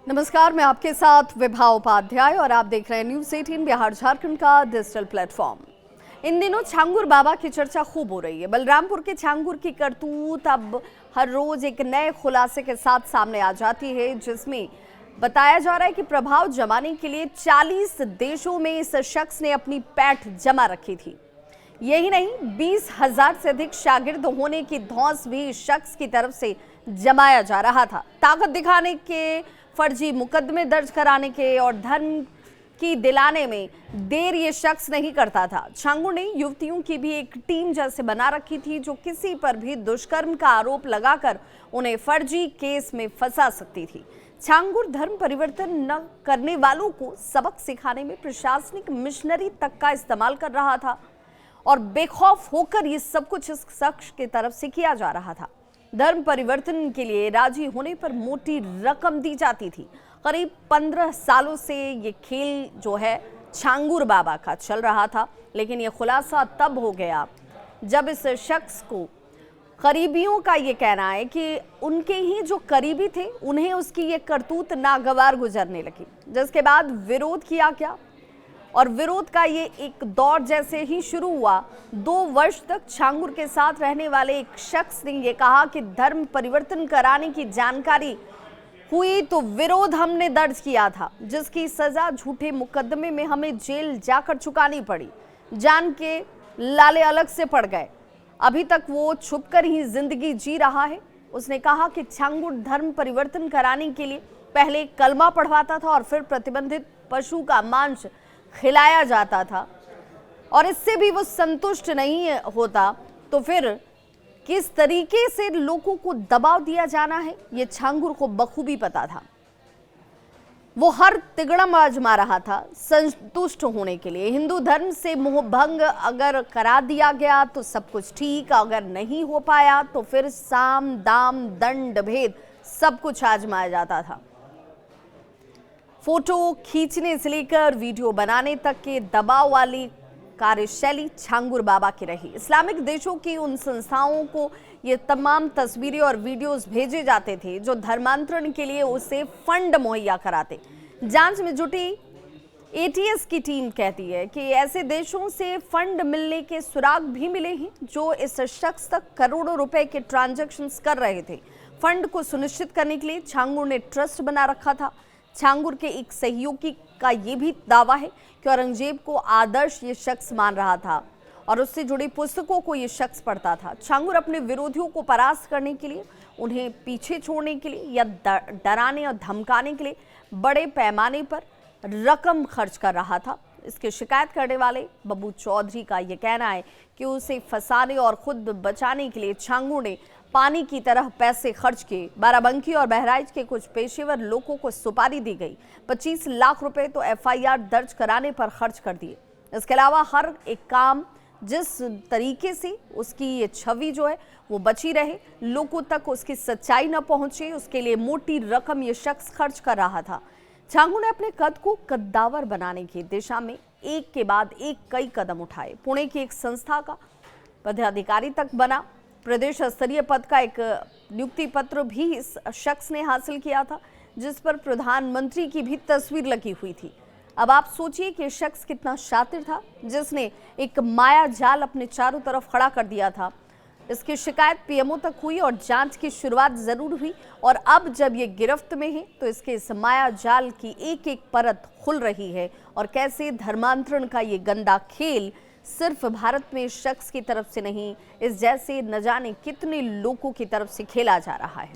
नमस्कार, मैं आपके साथ विभा उपाध्याय और आप देख रहे हैं न्यूज़ 18 बिहार झारखंड का डिजिटल प्लेटफॉर्म। इन दिनों छांगुर बाबा की चर्चा खूब हो रही है। बलरामपुर के छांगुर की करतूत अब हर रोज एक नए खुलासे के साथ सामने आ जाती है, जिसमें बताया जा रहा है कि प्रभाव जमाने के लिए 40 देशों में इस शख्स ने अपनी पैठ जमा रखी थी। यही नहीं, 20,000 से अधिक शागिर्द होने की धौंस भी इस शख्स की तरफ से जमाया जा रहा था। ताकत दिखाने के, फर्जी मुकदमे दर्ज कराने के और धर्म की दिलाने में देर ये शख्स नहीं करता था। छांगुर ने युवतियों की भी एक टीम जैसे बना रखी थी, जो किसी पर भी दुष्कर्म का आरोप लगाकर उन्हें फर्जी केस में फंसा सकती थी। छांगुर धर्म परिवर्तन न करने वालों को सबक सिखाने में प्रशासनिक मिशनरी तक का इस्तेमाल कर रहा था और बेखौफ होकर ये सब कुछ इस शख्स की तरफ से किया जा रहा था। धर्म परिवर्तन के लिए राजी होने पर मोटी रकम दी जाती थी। करीब 15 सालों से ये खेल जो है छांगुर बाबा का चल रहा था, लेकिन ये खुलासा तब हो गया जब इस शख्स को करीबियों का ये कहना है कि उनके ही जो करीबी थे उन्हें उसकी ये करतूत नागवार गुजरने लगी, जिसके बाद विरोध किया गया और विरोध का ये एक दौर जैसे ही शुरू हुआ। 2 वर्ष तक छांगुर के साथ रहने वाले एक शख्स ने ये कहा कि धर्म परिवर्तन कराने की जानकारी हुई तो विरोध हमने दर्ज किया था, जिसकी सजा झूठे मुकदमे में हमें जेल जाकर चुकानी पड़ी। जान के लाले अलग से पड़ गए। अभी तक वो छुपकर ही जिंदगी जी रहा है। उसने कहा कि छांगुर धर्म परिवर्तन कराने के लिए पहले कलमा पढ़वाता था और फिर प्रतिबंधित पशु का मांस खिलाया जाता था, और इससे भी वो संतुष्ट नहीं होता तो फिर किस तरीके से लोगों को दबाव दिया जाना है, ये छांगुर को बखूबी पता था। वो हर तिगड़म आजमा रहा था संतुष्ट होने के लिए। हिंदू धर्म से मोह भंग अगर करा दिया गया तो सब कुछ ठीक, अगर नहीं हो पाया तो फिर साम दाम दंड भेद सब कुछ आजमाया जाता था। फोटो खींचने से लेकर वीडियो बनाने तक के दबाव वाली कार्यशैली छांगुर बाबा की रही। इस्लामिक देशों की उन संस्थाओं को ये तमाम तस्वीरें और वीडियोस भेजे जाते थे जो धर्मांतरण के लिए उसे फंड मुहैया कराते। जांच में जुटी एटीएस की टीम कहती है कि ऐसे देशों से फंड मिलने के सुराग भी मिले हैं जो इस शख्स तक करोड़ों रुपए के ट्रांजैक्शंस कर रहे थे। फंड को सुनिश्चित करने के लिए छांगुर ने ट्रस्ट बना रखा था। छांगुर के एक सहयोगी का ये भी दावा है कि औरंगजेब को आदर्श ये शख्स मान रहा था और उससे जुड़ी पुस्तकों को ये शख्स पढ़ता था। छांगुर अपने विरोधियों को परास्त करने के लिए, उन्हें पीछे छोड़ने के लिए या डराने और धमकाने के लिए बड़े पैमाने पर रकम खर्च कर रहा था। इसकी शिकायत करने वाले बब्बू चौधरी का ये कहना है कि उसे फंसाने और खुद बचाने के लिए छांगुर ने पानी की तरह पैसे खर्च किए। बाराबंकी और बहराइच के कुछ पेशेवर लोगों को सुपारी दी गई। 25 लाख रुपए तो एफआईआर दर्ज कराने पर खर्च कर दिए। इसके अलावा हर एक काम जिस तरीके से उसकी ये छवि जो है वो बची रहे, लोगों तक उसकी सच्चाई न पहुंचे, उसके लिए मोटी रकम ये शख्स खर्च कर रहा था। छांगुर ने अपने कद को कद्दावर बनाने की दिशा में एक के बाद एक कई कदम उठाए। पुणे की एक संस्था का पदाधिकारी तक बना। प्रदेश स्तरीय पद का एक नियुक्ति पत्र भी इस शख्स ने हासिल किया था, जिस पर प्रधानमंत्री की भी तस्वीर लगी हुई थी। अब आप सोचिए कि शख्स कितना शातिर था, जिसने एक माया जाल अपने चारों तरफ खड़ा कर दिया था। इसकी शिकायत पीएमओ तक हुई और जांच की शुरुआत जरूर हुई, और अब जब ये गिरफ्त में है तो इसके इस माया जाल की एक एक परत खुल रही है और कैसे धर्मांतरण का ये गंदा खेल सिर्फ भारत में इस शख्स की तरफ से नहीं, इस जैसे न जाने कितने लोगों की तरफ से खेला जा रहा है।